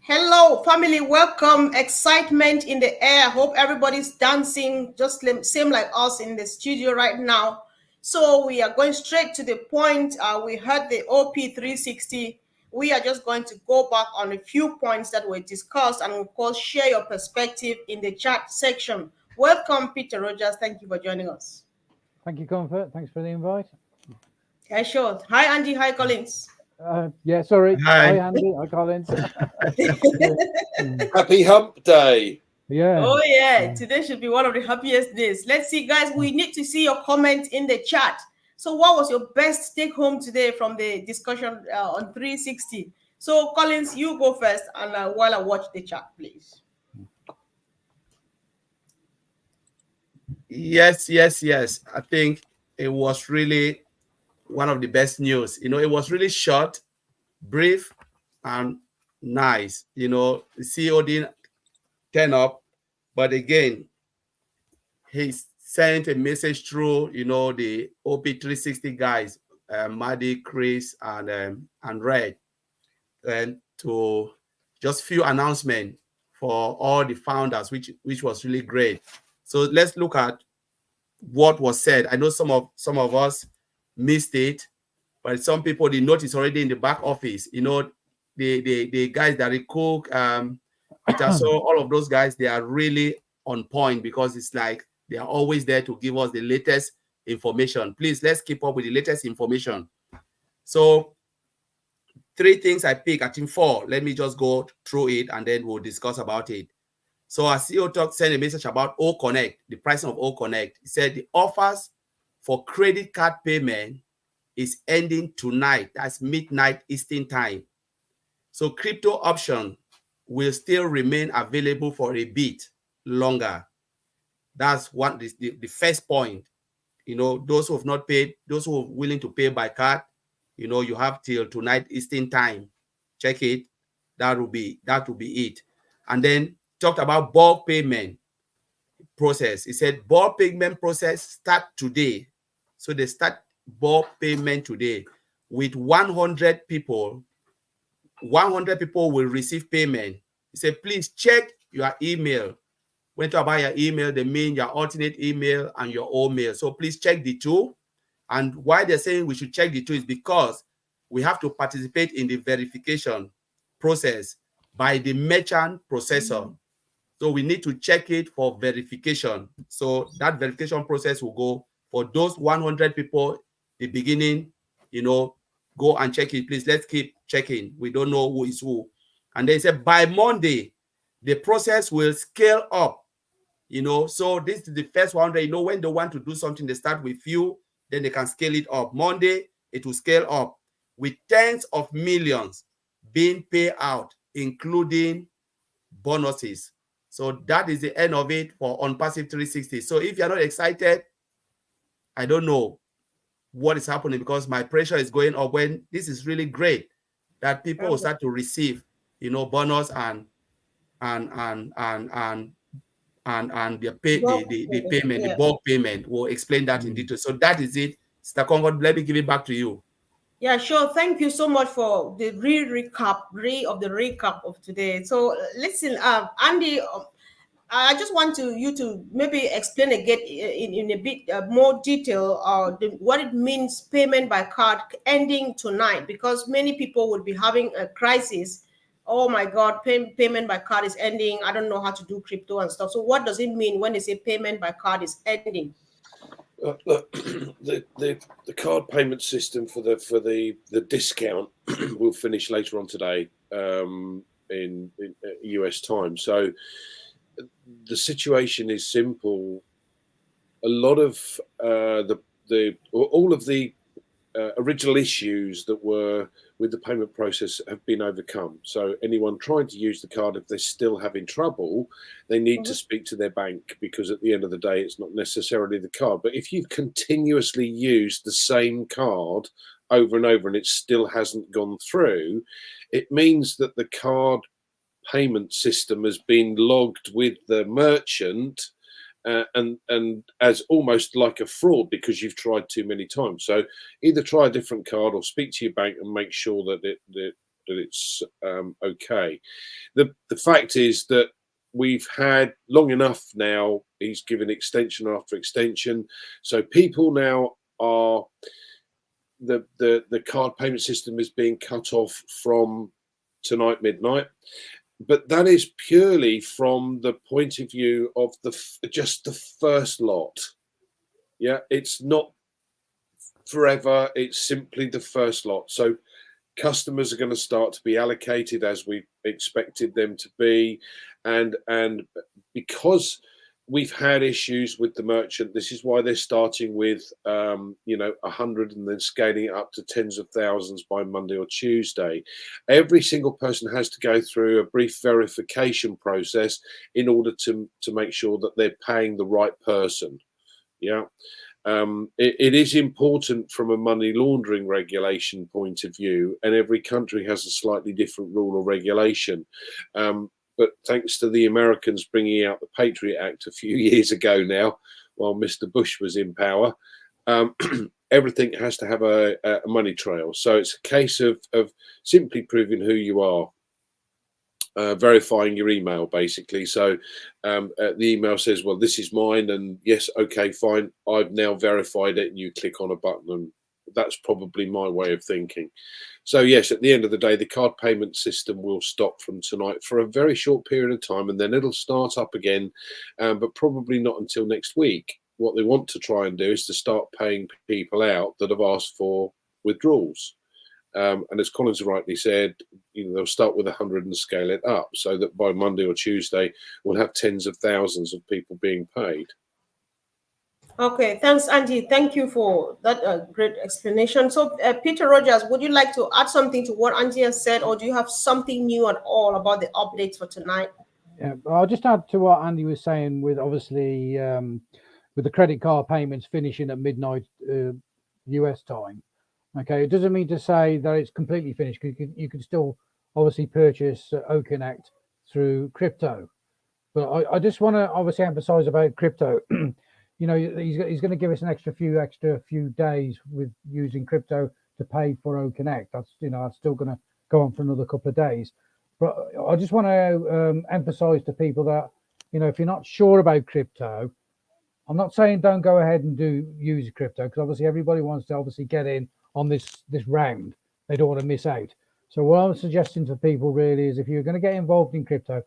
Hello, family. Welcome. Excitement in the air. Hope everybody's dancing just same like us in the studio right now. So we are going straight to the point. We heard the OP360. We are just going to go back on a few points that were discussed and of course share your perspective in the chat section. Welcome, Peter Rogers. Thank you for joining us. Thank you, Comfort. Thanks for the invite. Yeah, sure. Hi, Andy. Hi, Collins. Yeah, sorry. Hi. Hi, Andy. Hi, Collins. Happy Hump Day. Yeah. Oh yeah, today should be one of the happiest days. Let's see, guys. We need to see your comment in the chat. So, what was your best take home today from the discussion on 360? So, Collins, you go first, and while I watch the chat, please. Yes. I think it was really one of the best news. It was really short, brief, and nice. The CEO didn't turn up, but again, he sent a message through, the OP360 guys, Maddie, Chris, and Red, and to just few announcements for all the founders, which was really great. So let's look at what was said. I know some of us missed it, but some people the notice already in the back office. The guys that cook, Peter, so all of those guys, they are really on point because it's like they are always there to give us the latest information. Please, let's keep up with the latest information. So 3 things I pick, I think 4. Let me just go through it and then we'll discuss about it. So our CEO sent a message about O Connect, the pricing of O Connect. He said the offers for credit card payment is ending tonight. That's midnight Eastern time. So crypto option will still remain available for a bit longer. That's one. The first point. Those who have not paid, those who are willing to pay by card, you have till tonight Eastern time. Check it. That will be it. And then talked about bulk payment process. He said bulk payment process start today. So they start bulk payment today with 100 people. 100 people will receive payment. He said, please check your email. When you talk about your email, they mean your alternate email and your old mail. So please check the two. And why they're saying we should check the two is because we have to participate in the verification process by the merchant processor. So we need to check it for verification. So that verification process will go for those 100 people, the beginning, go and check it. Please, let's keep checking. We don't know who is who. And they said by Monday, the process will scale up. So this is the first 100. When they want to do something, they start with few, then they can scale it up. Monday, it will scale up with tens of millions being paid out, including bonuses. So that is the end of it for OnPassive 360. So if you're not excited, I don't know what is happening because my pressure is going up when this is really great that people will start to receive, bonus and the payment, the bulk payment. We'll explain that in detail. So that is it. Mr. Concord, let me give it back to you. Yeah, sure. Thank you so much for the recap of today. So listen, Andy, I just want you to maybe explain again in a bit more detail what it means payment by card ending tonight, because many people would be having a crisis. Oh my God, payment by card is ending. I don't know how to do crypto and stuff. So what does it mean when they say payment by card is ending? Look, the card payment system for the discount will finish later on today in US time. So the situation is simple. A lot of all of the original issues that were with the payment process have been overcome. So anyone trying to use the card, if they're still having trouble, they need to speak to their bank, because at the end of the day, it's not necessarily the card. But if you've continuously used the same card over and over and it still hasn't gone through, it means that the card payment system has been logged with the merchant and as almost like a fraud because you've tried too many times. So either try a different card or speak to your bank and make sure that that it's okay. The fact is that we've had long enough now. He's given extension after extension, so people now are the card payment system is being cut off from tonight midnight. But that is purely from the point of view of just the first lot. Yeah, it's not forever. It's simply the first lot. So customers are going to start to be allocated as we expected them to be, and because we've had issues with the merchant, this is why they're starting with 100 and then scaling it up to tens of thousands by Monday or Tuesday. Every single person has to go through a brief verification process in order to make sure that they're paying the right person. Yeah. It is important from a money laundering regulation point of view, and every country has a slightly different rule or regulation. But thanks to the Americans bringing out the Patriot Act a few years ago now, while Mr. Bush was in power, everything has to have a money trail. So it's a case of simply proving who you are. Verifying your email, basically. So the email says, well, this is mine, and yes, okay, fine, I've now verified it, and you click on a button, and that's probably my way of thinking. So yes, at the end of the day, the card payment system will stop from tonight for a very short period of time, and then it'll start up again, but probably not until next week. What they want to try and do is to start paying people out that have asked for withdrawals. And as Collins rightly said, they'll start with 100 and scale it up, so that by Monday or Tuesday, we'll have tens of thousands of people being paid. Okay, thanks, Andy. Thank you for that great explanation. So, Peter Rogers, would you like to add something to what Andy has said, or do you have something new at all about the updates for tonight? Yeah, I'll just add to what Andy was saying with obviously with the credit card payments finishing at midnight US time. Okay, it doesn't mean to say that it's completely finished. You can still obviously purchase OConnect through crypto. But I just want to obviously emphasize about crypto. He's going to give us an extra few days with using crypto to pay for OConnect. That's still going to go on for another couple of days. But I just want to emphasize to people that if you're not sure about crypto, I'm not saying don't go ahead and use crypto, because obviously everybody wants to obviously get in on this round. They don't want to miss out. So what I'm suggesting to people really is, if you're going to get involved in crypto,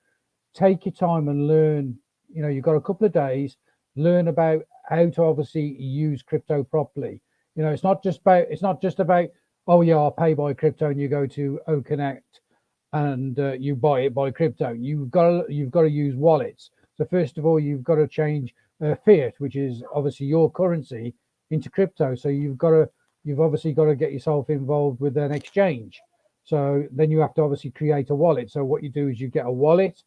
take your time and learn. You've got a couple of days, learn about how to obviously use crypto properly. It's not just about oh yeah, I'll pay by crypto, and you go to OConnect and you buy it by crypto. You've got to use wallets. So first of all, you've got to change fiat, which is obviously your currency, into crypto. So you've obviously got to get yourself involved with an exchange. So then you have to obviously create a wallet. So what you do is you get a wallet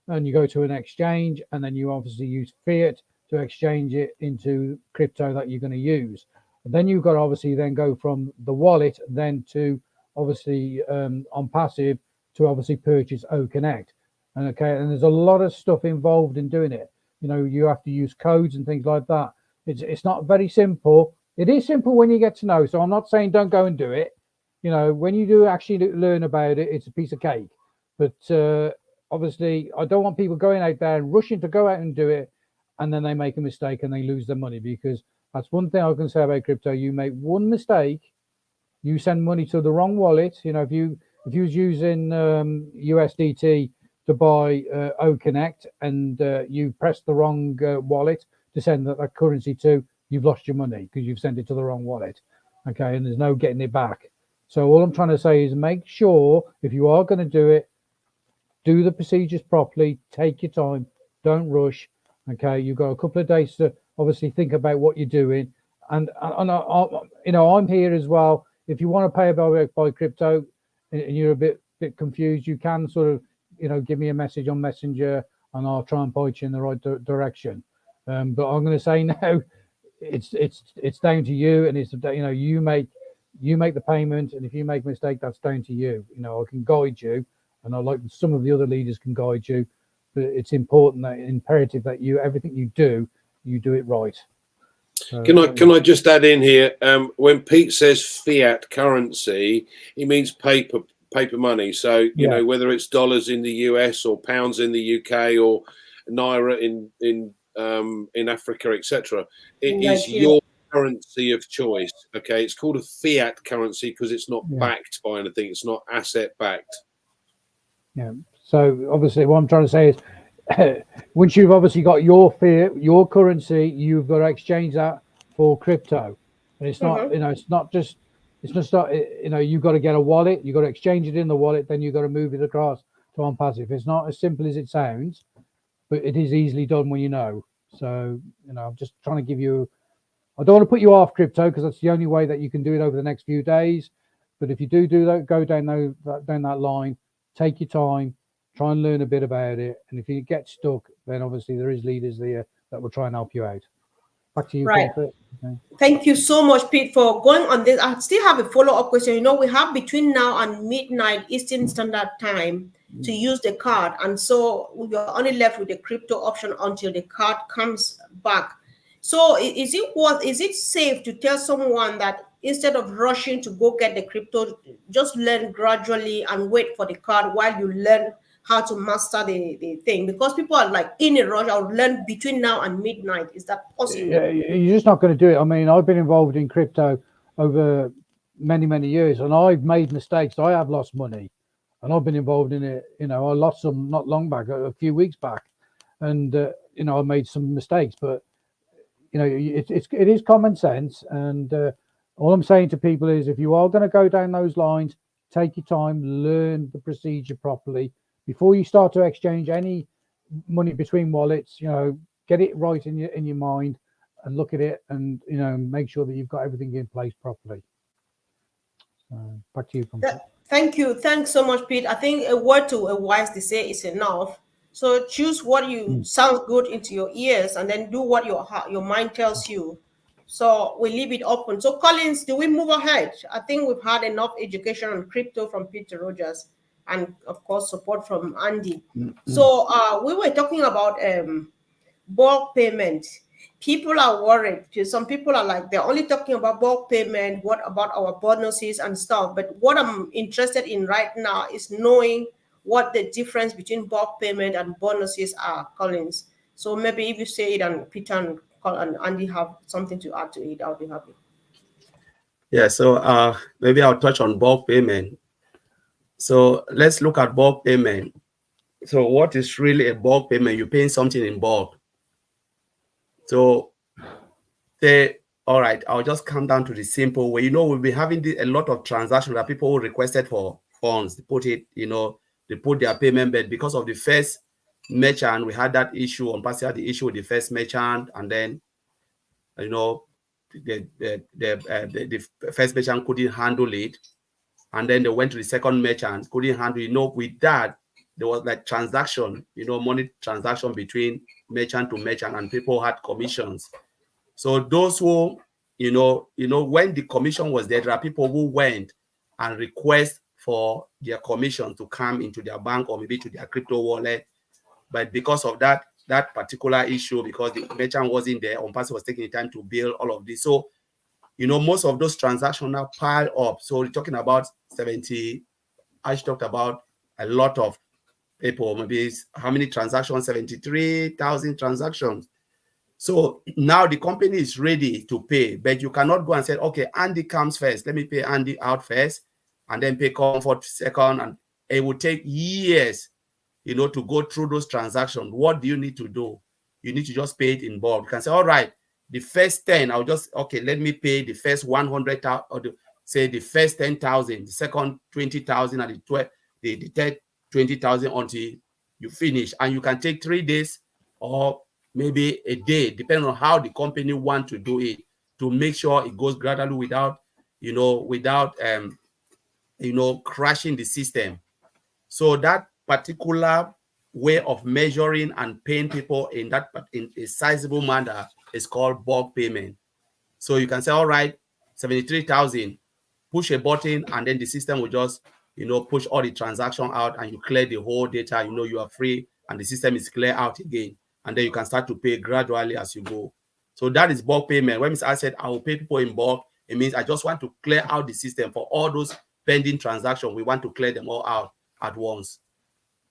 and you go to an exchange, and then you obviously use fiat to exchange it into crypto that you're going to use. And then you've got to obviously then go from the wallet then to obviously on passive to obviously purchase OConnect. And there's a lot of stuff involved in doing it. You have to use codes and things like that. It's not very simple. It is simple when you get to know. So I'm not saying don't go and do it. When you do actually learn about it, it's a piece of cake. But obviously, I don't want people going out there and rushing to go out and do it, and then they make a mistake and they lose their money, because that's one thing I can say about crypto. You make one mistake, you send money to the wrong wallet. If you was using USDT to buy OConnect, and you press the wrong wallet to send that currency to, you've lost your money because you've sent it to the wrong wallet. Okay, and there's no getting it back. So all I'm trying to say is, make sure if you are going to do it, do the procedures properly, take your time, don't rush. Okay, you've got a couple of days to obviously think about what you're doing. And I'm here as well. If you want to pay by crypto and you're a bit confused, you can sort of give me a message on Messenger, and I'll try and point you in the right direction. But I'm going to say now, it's down to you, and it's you make the payment, and if you make a mistake, that's down to you. I can guide you, and I like some of the other leaders can guide you, but it's imperative that everything you do it right. So, can I just add in here? When Pete says fiat currency, he means paper paper money. So you know, whether it's dollars in the US or pounds in the UK or naira in Africa, etc., it is your currency of choice. Okay, it's called a fiat currency because it's not backed by anything. It's not asset backed. Yeah. So obviously, what I'm trying to say is, once you've obviously got your fiat, your currency, you've got to exchange that for crypto, and it's not, it's not just, you've got to get a wallet, you've got to exchange it in the wallet, then you've got to move it across to on passive. It's not as simple as it sounds, but it is easily done when you know. So I'm just trying to give you. I don't want to put you off crypto because that's the only way that you can do it over the next few days. But if you do that, go down that line, take your time, try and learn a bit about it. And if you get stuck, then obviously there is leaders there that will try and help you out. Back to you, right. Okay. Thank you so much, Pete, for going on this. I still have a follow-up question. We have between now and midnight Eastern Standard Time to use the card. And so we're only left with the crypto option until the card comes back. So is it safe to tell someone that instead of rushing to go get the crypto, just learn gradually and wait for the card while you learn how to master the thing? Because people are like in a rush. I'll learn between now and midnight. Is that possible? Yeah, you're just not going to do it. I mean, I've been involved in crypto over many years, and I've made mistakes. I have lost money, and I've been involved in it. I lost some not long back, a few weeks back, and I made some mistakes. But it is common sense, and all I'm saying to people is, if you are going to go down those lines, take your time, learn the procedure properly before you start to exchange any money between wallets. Get it right in your mind and look at it, and make sure that you've got everything in place properly. Back to you. Thank you. Thanks so much, Pete. I think a word to a wise they say is enough. So choose what you sounds good into your ears, and then do what your mind tells you. So we leave it open. So Collins, do we move ahead? I think we've had enough education on crypto from Peter Rogers, and of course support from Andy. So we were talking about bulk payment. People are worried because some people are like, they're only talking about bulk payment. What about our bonuses and stuff? But what I'm interested in right now is knowing what the difference between bulk payment and bonuses are, Collins. So maybe if you say it and Peter and Andy have something to add to it, I'll be happy. Yeah, so maybe I'll touch on bulk payment. So let's look at bulk payment. So what is really a bulk payment? You're paying something in bulk. So all right, I'll just come down to the simple way. We'll be having a lot of transactions that people requested for funds. They put it, they put their payment, but because of the first merchant, we had that issue on partial the issue with the first merchant, and then the first merchant couldn't handle it, and then they went to the second merchant, couldn't handle it. With that, there was like transaction, money transaction between merchant to merchant, and people had commissions. So those who, when the commission was there are people who went and request for their commission to come into their bank or maybe to their crypto wallet. But because of that particular issue, because the merchant wasn't there, on-passive was taking the time to build all of this. So, most of those transactions now pile up. So we're talking about 70, I talked about a lot of people, maybe how many transactions? 73,000 transactions. So now the company is ready to pay, but you cannot go and say, okay, Andy comes first. Let me pay Andy out first and then pay Comfort second. And it will take years, to go through those transactions. What do you need to do? You need to just pay it in bulk. You can say, all right, the first 10, let me pay the first 100,000, or say the first 10,000, the second 20,000, and the third 20,000 until you finish. And you can take 3 days or maybe a day, depending on how the company want to do it, to make sure it goes gradually without crashing the system. So that particular way of measuring and paying people in a sizable manner is called bulk payment. So you can say, all right, 73,000, push a button, and then the system will just, push all the transaction out, and you clear the whole data. You are free, and the system is clear out again. And then you can start to pay gradually as you go. So that is bulk payment. When I said I will pay people in bulk, it means I just want to clear out the system for all those pending transaction, we want to clear them all out at once.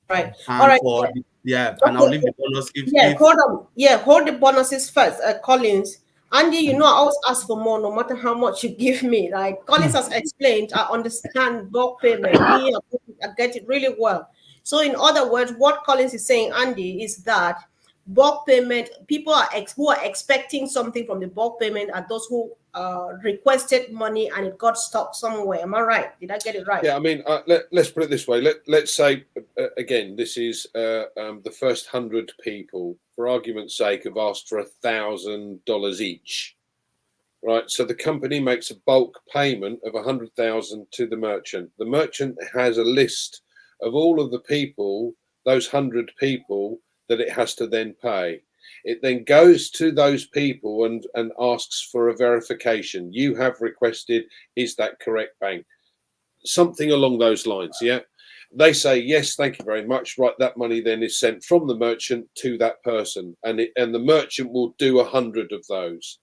Right. All And right. for and I'll leave the bonus if Hold on. Yeah, hold the bonuses first, Collins. Andy, you know I always ask for more no matter how much you give me. Like Collins has explained, I understand bulk payment. I get it really well. So in other words, what Collins is saying, Andy, is that bulk payment, people who are expecting something from the bulk payment are those who requested money and it got stuck somewhere. Am I right? Did I get it right? Yeah, I mean, let's put it this way. Let's say, again, this is the first 100 people, for argument's sake, have asked for $1,000 each, right? So the company makes a bulk payment of 100,000 to the merchant. The merchant has a list of all of the people, those 100 people, that it has to then pay. It then goes to those people and asks for a verification. You have requested, is that correct, bank? Something along those lines. Yeah, they say yes, thank you very much. Right, that money then is sent from the merchant to that person, and the merchant will do 100 of those.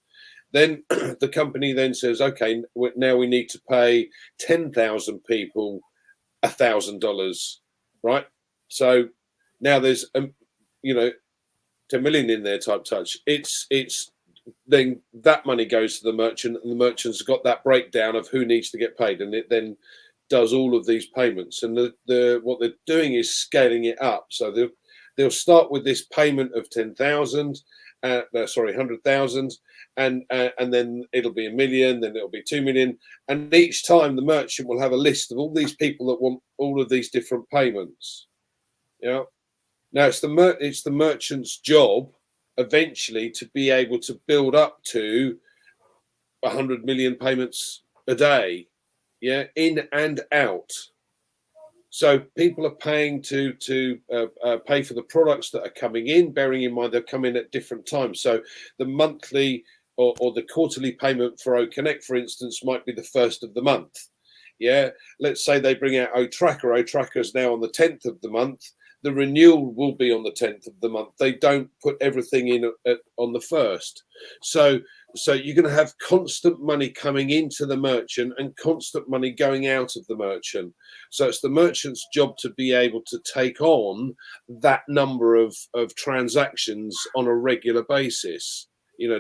Then the company then says, okay, now we need to pay 10,000 people $1,000, right? So now there's 10 million in there type touch. It's then that money goes to the merchant, and the merchant's got that breakdown of who needs to get paid, and it then does all of these payments. And what they're doing is scaling it up. So they'll start with this payment of 10,000, 100,000, and then it'll be 1 million, then it'll be 2 million, and each time the merchant will have a list of all these people that want all of these different payments. Yeah. Now it's the merchant's job eventually to be able to build up to 100 million payments a day, yeah, in and out. So people are paying to pay for the products that are coming in, bearing in mind they're coming at different times. So the monthly or the quarterly payment for OConnect, for instance, might be the first of the month. Yeah, let's say they bring out O-Tracker. O-Tracker is now on the 10th of the month. The renewal will be on the 10th of the month. They don't put everything in on the 1st. So you're going to have constant money coming into the merchant and constant money going out of the merchant. So it's the merchant's job to be able to take on that number of transactions on a regular basis,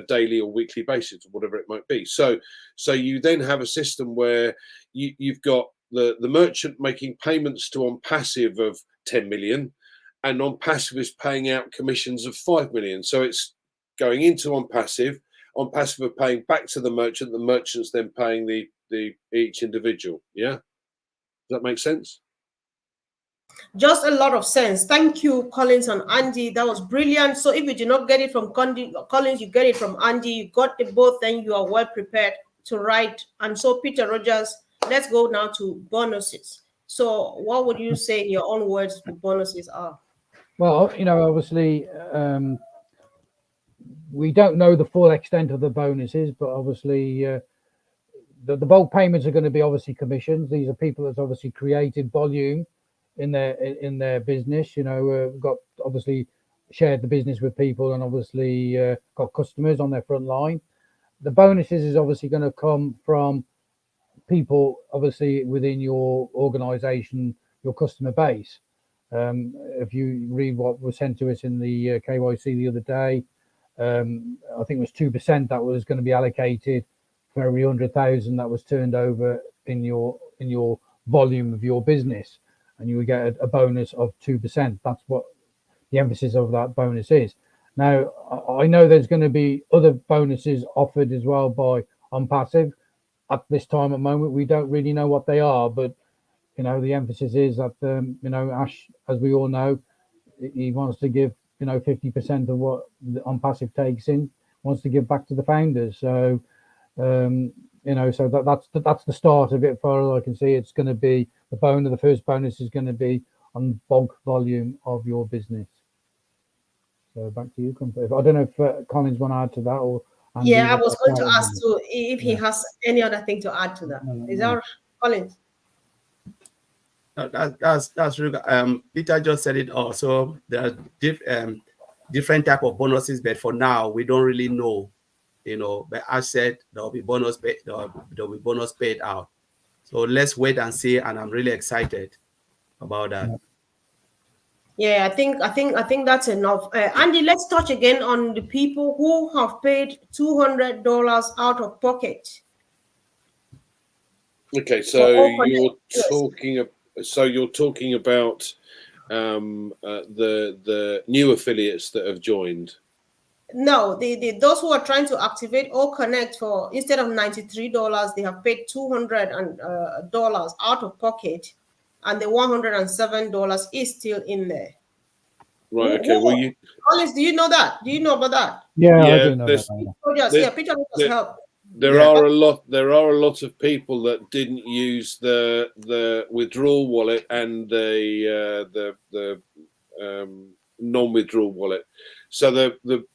daily or weekly basis, or whatever it might be. So you then have a system where you've got the merchant making payments to on passive of 10 million, and on passive is paying out commissions of 5 million. So it's going into on passive are paying back to the merchant's then paying the each individual. Yeah, does that make sense? Just a lot of sense. Thank you, Collins and Andy. That was brilliant. So if you did not get it from Collins, you get it from Andy. You got it both, then you are well prepared to write. And so, Peter Rogers, let's go now to bonuses. So what would you say in your own words the bonuses are? Well, obviously, we don't know the full extent of the bonuses, but obviously the bulk payments are going to be obviously commissions. These are people that's obviously created volume in their business, got obviously shared the business with people and obviously got customers on their front line. The bonuses is obviously going to come from people obviously within your organization, your customer base. If you read what was sent to us in the KYC the other day, I think it was 2% that was going to be allocated for every 100,000 that was turned over in your volume of your business, and you would get a bonus of 2%. That's what the emphasis of that bonus is. Now, I know there's going to be other bonuses offered as well by OnPassive. At this time at moment, we don't really know what they are, but the emphasis is that Ash, as we all know, he wants to give 50% of what the OnPassive takes in, wants to give back to the founders. So so that's the start of it. As far as I can see, it's going to be the first bonus is going to be on bulk volume of your business. So back to you. I don't know if Collins want to add to that, or Andy, I was going to ask too if he has any other thing to add to that. Is that Collins? That's really Peter just said it all. So there are different type of bonuses, but for now we don't really know. But as said, there will be bonus paid out. So let's wait and see. And I'm really excited about that. Yeah, I think that's enough. Andy, let's touch again on the people who have paid $200 out of pocket Okay, for so Open. you're Yes. talking. So you're talking about the new affiliates that have joined. No, the those who are trying to activate or connect for instead of $93, they have paid $200 out of pocket, and the $107 is still in there. Right. Okay. Well, you. Collins, do you know that? Do you know about that? Yeah, I Yeah. do know that. There's. Rogers, There, yeah, Peter Rogers there, help. there Yeah. are a lot. There are a lot of people that didn't use the withdrawal wallet and the non-withdrawal wallet. So the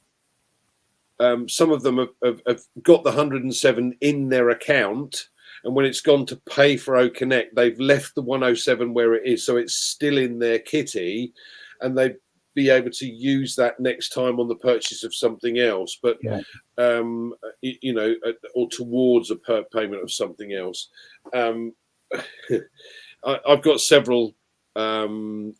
some of them have got the 107 in their account, and when it's gone to pay for OConnect, they've left the 107 where it is, so it's still in their kitty, and they be able to use that next time on the purchase of something else. But Yeah. or towards a payment of something else. I've got several of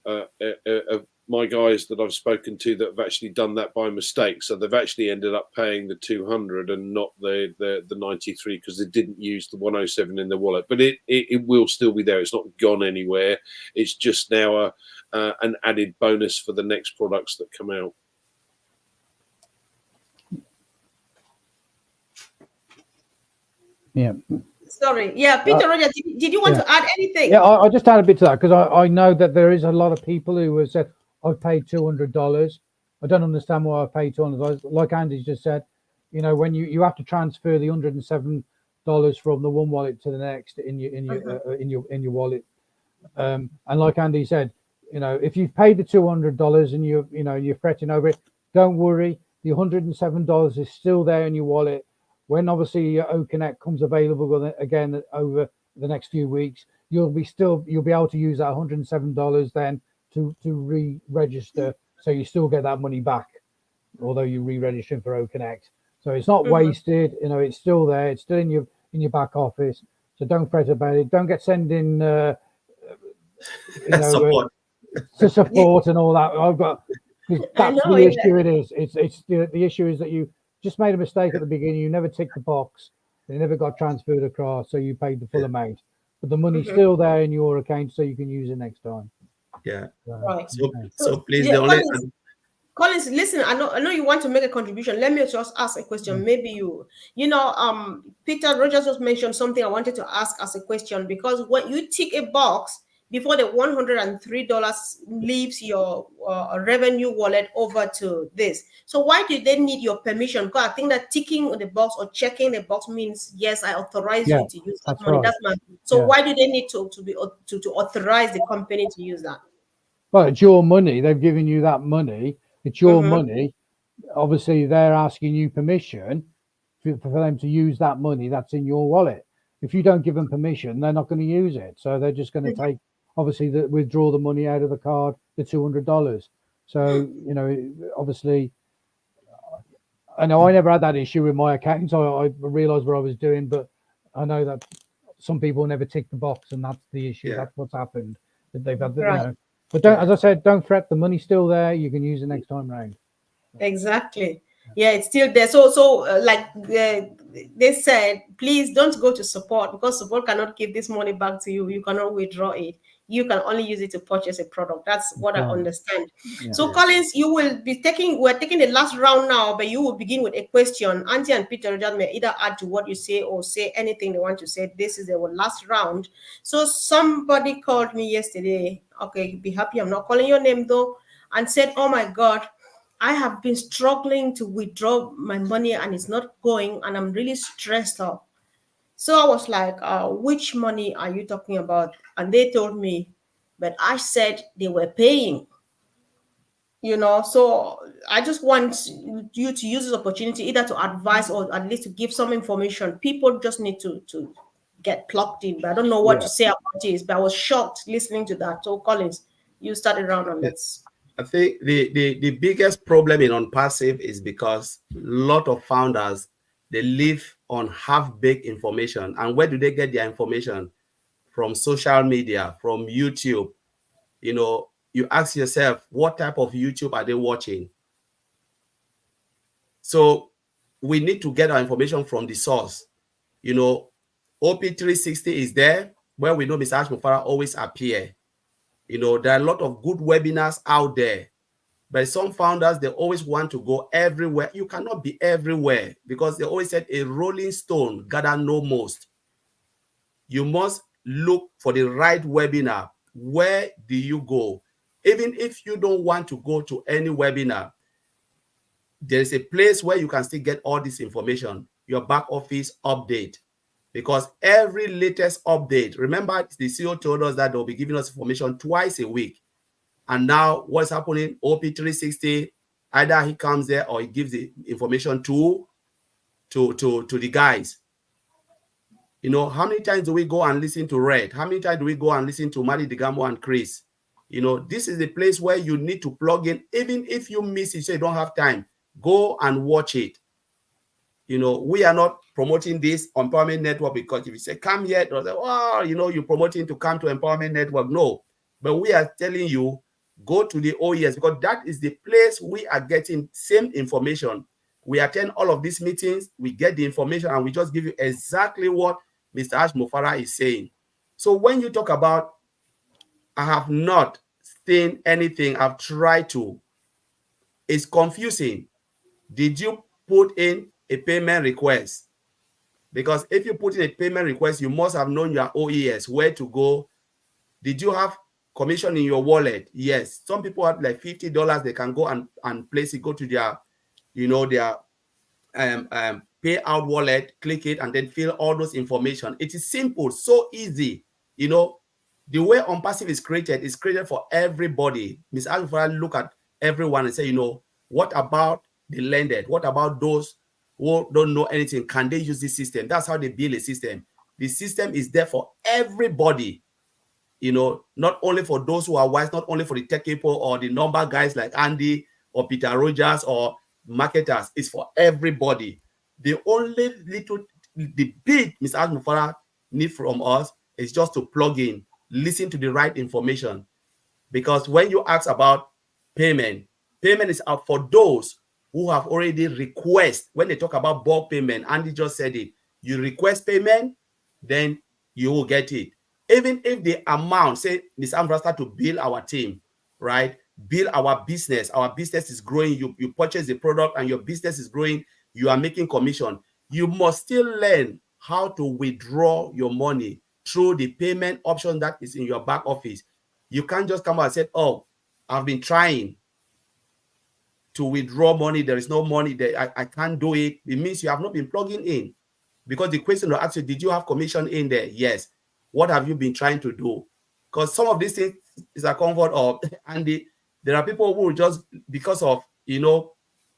my guys that I've spoken to that have actually done that by mistake. So they've actually ended up paying the 200 and not the 93 because they didn't use the 107 in the wallet. But it will still be there. It's not gone anywhere. It's just now an added bonus for the next products that come out. Yeah. Sorry, yeah, Peter Rogers, did you want to add anything? Yeah, I just add a bit to that because I know that there is a lot of people who have said, I've paid $200. I don't understand why I paid $200. Like Andy's just said, when you have to transfer the $107 from the one wallet to the next in your wallet. And like Andy said, if you've paid the $200 and you're fretting over it, don't worry. The $107 is still there in your wallet. When obviously OConnect comes available again over the next few weeks, you'll be able to use that $107 then to re-register, so you still get that money back, although you're re-registering for OConnect. So it's not wasted. It's still there. It's still in your back office. So don't fret about it. Don't get sending Support. to support and all that. That's know, the yeah. issue. It is. It's the issue is that you just made a mistake at the beginning. You never ticked the box. It never got transferred across, so you paid the full amount. But the money's still there in your account, so you can use it next time. Yeah. Right. So please, yeah, the only Collins, listen, I know you want to make a contribution. Let me just ask a question. Maybe Peter Rogers just mentioned something I wanted to ask as a question, because when you tick a box before the $103 leaves your revenue wallet over to this, so why do they need your permission? Because I think that ticking the box or checking the box means yes, I authorize you to use that that's money. right. That's my. So why do they need to authorize the company to use that? Well, it's your money. They've given you that money. It's your money. Obviously, they're asking you permission for them to use that money that's in your wallet. If you don't give them permission, they're not going to use it. So they're just going to take, obviously, withdraw the money out of the card, the $200. So, obviously, I know I never had that issue with my account. So I realized what I was doing, but I know that some people never tick the box, and that's the issue. Yeah. That's what's happened. That they've had, Right. But don't, as I said, don't fret. The money's still there. You can use it next time round. Exactly. Yeah, it's still there. So like they said, please don't go to support, because support cannot give this money back to you. You cannot withdraw it. You can only use it to purchase a product. That's what I understand. Yeah. So Collins, we're taking the last round now, but you will begin with a question. Auntie and Peter just may either add to what you say or say anything they want to say. This is the last round. So somebody called me yesterday. Okay, be happy I'm not calling your name though, and said, oh my God, I have been struggling to withdraw my money and it's not going, and I'm really stressed out. So I was like, which money are you talking about? And they told me, but I said they were paying. So I just want you to use this opportunity either to advise or at least to give some information. People just need to get plugged in, but I don't know what to say about this. But I was shocked listening to that. So Collins, you started around and let's. I think the biggest problem in OnPassive is because a lot of founders, they live on half-baked information. And where do they get their information? from social media, from YouTube, you ask yourself, what type of YouTube are they watching? So we need to get our information from the source. OP360 is there, where we know Mr. Ash Mufara always appear. There are a lot of good webinars out there, but some founders, they always want to go everywhere. You cannot be everywhere, because they always said a rolling stone gather no most. You must look for the right webinar. Where do you go? Even if you don't want to go to any webinar, there is a place where you can still get all this information, your back office update. Because every latest update, remember the CEO told us that they'll be giving us information twice a week. And now what's happening? OP360, either he comes there or he gives the information to the guys. How many times do we go and listen to Red? How many times do we go and listen to Mali Digamo and Chris? This is the place where you need to plug in. Even if you miss it, so you don't have time, go and watch it. We are not promoting this Empowerment Network because if you say come here, they'll say, oh, you're promoting to come to Empowerment Network. No, but we are telling you, go to the OES, because that is the place we are getting same information. We attend all of these meetings, we get the information, and we just give you exactly what Mr. Ash Mufara is saying. So when you talk about, I have not seen anything, I've tried to, it's confusing. Did you put in a payment request? Because if you put in a payment request, you must have known your OES, where to go. Did you have commission in your wallet? Yes. Some people have like $50. They can go and place it, go to their, their payout wallet, click it, and then fill all those information. It is simple, so easy. The way OnPassive is created for everybody. Ms. Alpha look at everyone and say, what about the landed? What about those who don't know anything? Can they use this system? That's how they build a system. The system is there for everybody. Not only for those who are wise, not only for the tech people or the number guys like Andy or Peter Rogers or marketers. It's for everybody. The big Mr. Mufara need from us is just to plug in, listen to the right information. Because when you ask about payment is out for those who have already request. When they talk about bulk payment, Andy just said it. You request payment, then you will get it. Even if the amount, say, Ms. Amra start to build our team, right? Build our business is growing. You purchase the product and your business is growing. You are making commission. You must still learn how to withdraw your money through the payment option that is in your back office. You can't just come out and say, oh, I've been trying to withdraw money. There is no money there. I can't do it. It means you have not been plugging in. Because the question will ask you, did you have commission in there? Yes. What have you been trying to do? Because some of these things is a comfort of, and there are people who just, because of, the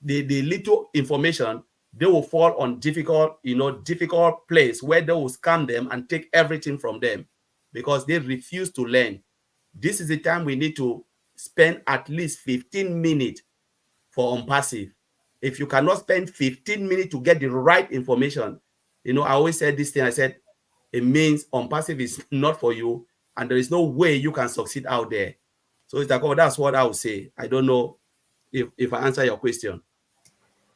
little information, they will fall on difficult place where they will scam them and take everything from them because they refuse to learn. This is the time we need to spend at least 15 minutes for OnPassive. If you cannot spend 15 minutes to get the right information, I always said this thing, I said, it means OnPassive is not for you, and there is no way you can succeed out there. So it's like, oh, that's what I would say. I don't know if I answer your question.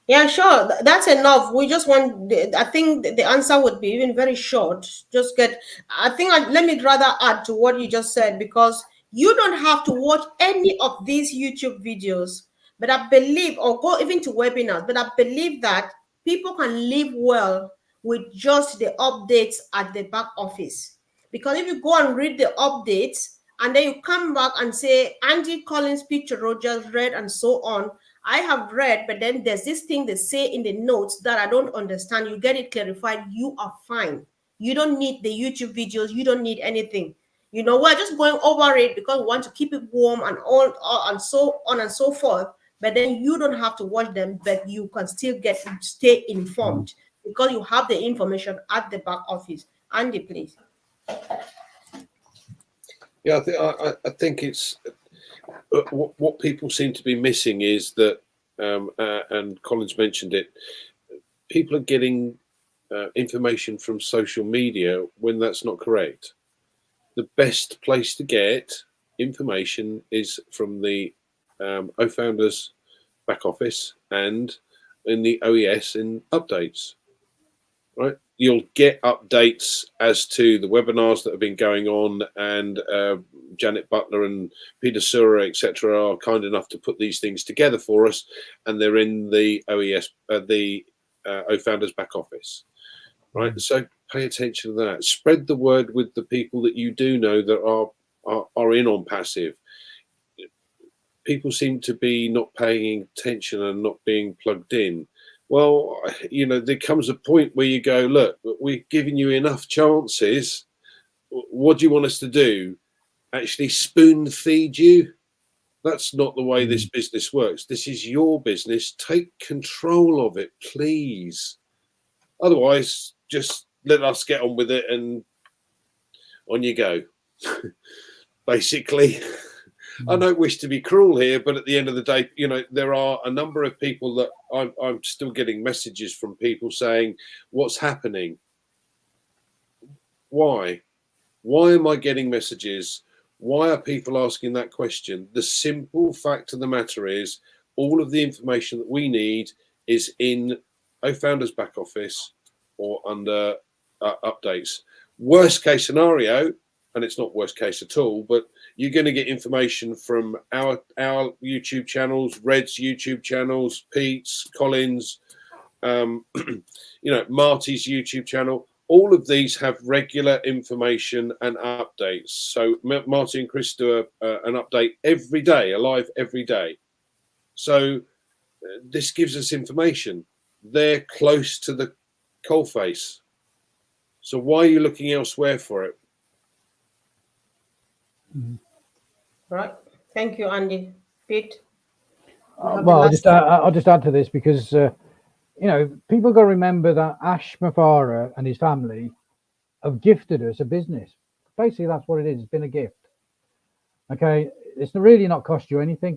Yeah, sure. That's enough. We just want, I think the answer would be even very short. Let me rather add to what you just said, because you don't have to watch any of these YouTube videos, but I believe, or go even to webinars, but I believe that people can live well with just the updates at the back office. Because if you go and read the updates and then you come back and say, Andy Collins, Peter Rogers, read, and so on, I have read, but then there's this thing they say in the notes that I don't understand. You get it clarified, you are fine. You don't need the YouTube videos, you don't need anything. We're just going over it because we want to keep it warm and all and so on and so forth. But then you don't have to watch them, but you can still stay informed because you have the information at the back office. Andy, please. Yeah, I think it's what people seem to be missing is that, and Collins mentioned it, people are getting information from social media when that's not correct. the best place to get information is from the O-Founders back office and in the OES in updates. Right, you'll get updates as to the webinars that have been going on, and Janet Butler and Peter Sura, etc., are kind enough to put these things together for us, and they're in the OES, the O-Founders back office. Right, so pay attention to that. Spread the word with the people that you do know that are in on passive. People seem to be not paying attention and not being plugged in. Well, you know, there comes a point where you go, look, we've given you enough chances. What do you want us to do? Actually spoon feed you? That's not the way this business works. This is your business. Take control of it, please. Otherwise, just let us get on with it and on you go. Basically. I don't wish to be cruel here, but at the end of the day, you know, there are a number of people that I'm still getting messages from people saying, what's happening? Why? Why am I getting messages? Why are people asking that question? The simple fact of the matter is all of the information that we need is in O-Founders back office or under updates. Worst case scenario, and it's not worst case at all, but you're going to get information from our YouTube channels, Red's YouTube channels, Pete's, Colin's, you know, Marty's YouTube channel. All of these have regular information and updates. So Marty and Chris do an update every day, alive every day. So this gives us information. They're close to the coalface. So why are you looking elsewhere for it? Right. Thank you, Andy. Pete? Well, I'll just add to this because, you know, people got to remember that Ash Mafara and his family have gifted us a business. Basically, that's what it is. It's been a gift. Okay. It's really not cost you anything.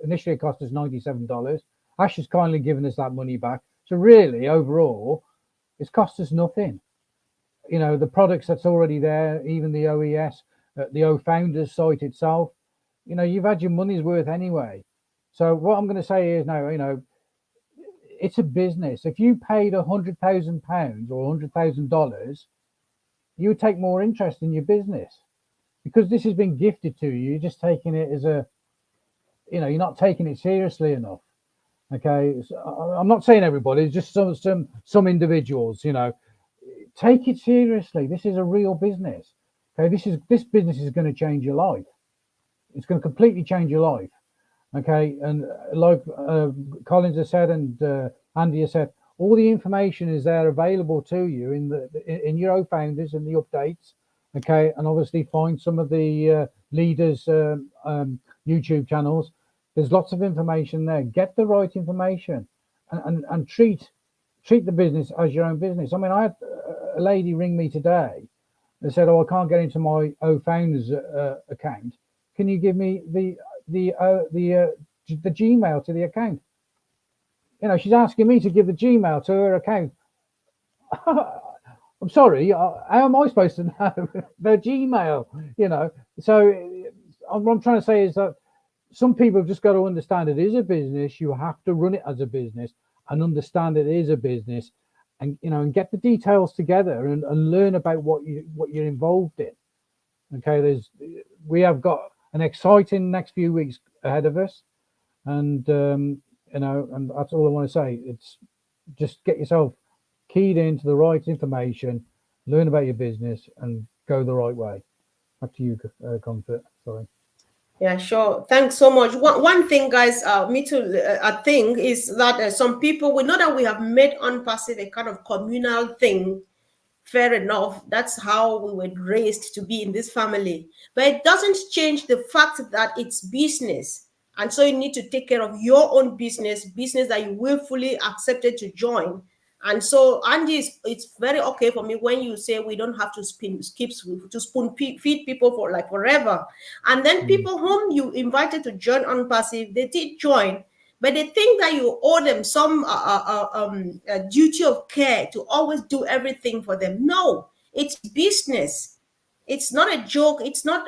Initially, it cost us $97. Ash has kindly given us that money back. So really, overall, it's cost us nothing. You know, the products that's already there, even the OES, the O-Founders site itself, you know, you've had your money's worth anyway. So what I'm going to say is now, you know, it's a business. If you paid £100,000 or $100,000, you would take more interest in your business because this has been gifted to you. You're just taking it as a, you know, you're not taking it seriously enough. Okay, so I'm not saying everybody, just some individuals. You know, take it seriously. This is a real business. Okay, this business is going to change your life. It's going to completely change your life. Okay, and like Collins has said and Andy has said, all the information is there available to you in your O-Founders and the updates. Okay, and obviously find some of the leaders' YouTube channels. There's lots of information there. Get the right information and treat the business as your own business. I mean, I had a lady ring me today and said, "Oh, I can't get into my O-Founders account. Can you give me the Gmail to the account?" You know, she's asking me to give the Gmail to her account. I'm sorry, how am I supposed to know their Gmail? You know, so what I'm trying to say is that some people have just got to understand it is a business. You have to run it as a business and understand it is a business, and you know, and get the details together and learn about what you're involved in. Okay, we have got an exciting next few weeks ahead of us, and you know, and that's all I want to say. It's just get yourself keyed into the right information, learn about your business, and go the right way. Back to you, Comfort. Sorry. Yeah, sure. Thanks so much. One thing, guys, me too, I think is that some people, we know that we have made on-passive a kind of communal thing. Fair enough. That's how we were raised to be in this family. But it doesn't change the fact that it's business. And so you need to take care of your own business that you willfully accepted to join. And so, Andy, it's very okay for me when you say we don't have to spoon feed people for like forever. And then people whom you invited to join on passive, they did join, but they think that you owe them some duty of care to always do everything for them. No, it's business. It's not a joke. It's not,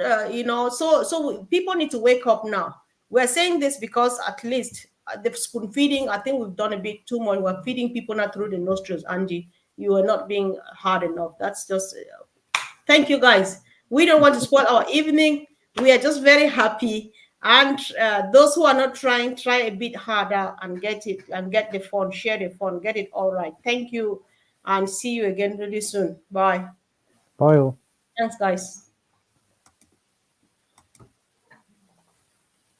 so people need to wake up now. We're saying this because at least the spoon feeding, I think we've done a bit too much. We're feeding people not through the nostrils, Angie. You are not being hard enough. That's just, thank you guys. We don't want to spoil our evening. We are just very happy. And those who are not trying, try a bit harder and get it and get the fun, share the fun, get it all right. Thank you and see you again really soon. Bye. Bye all. Thanks, guys.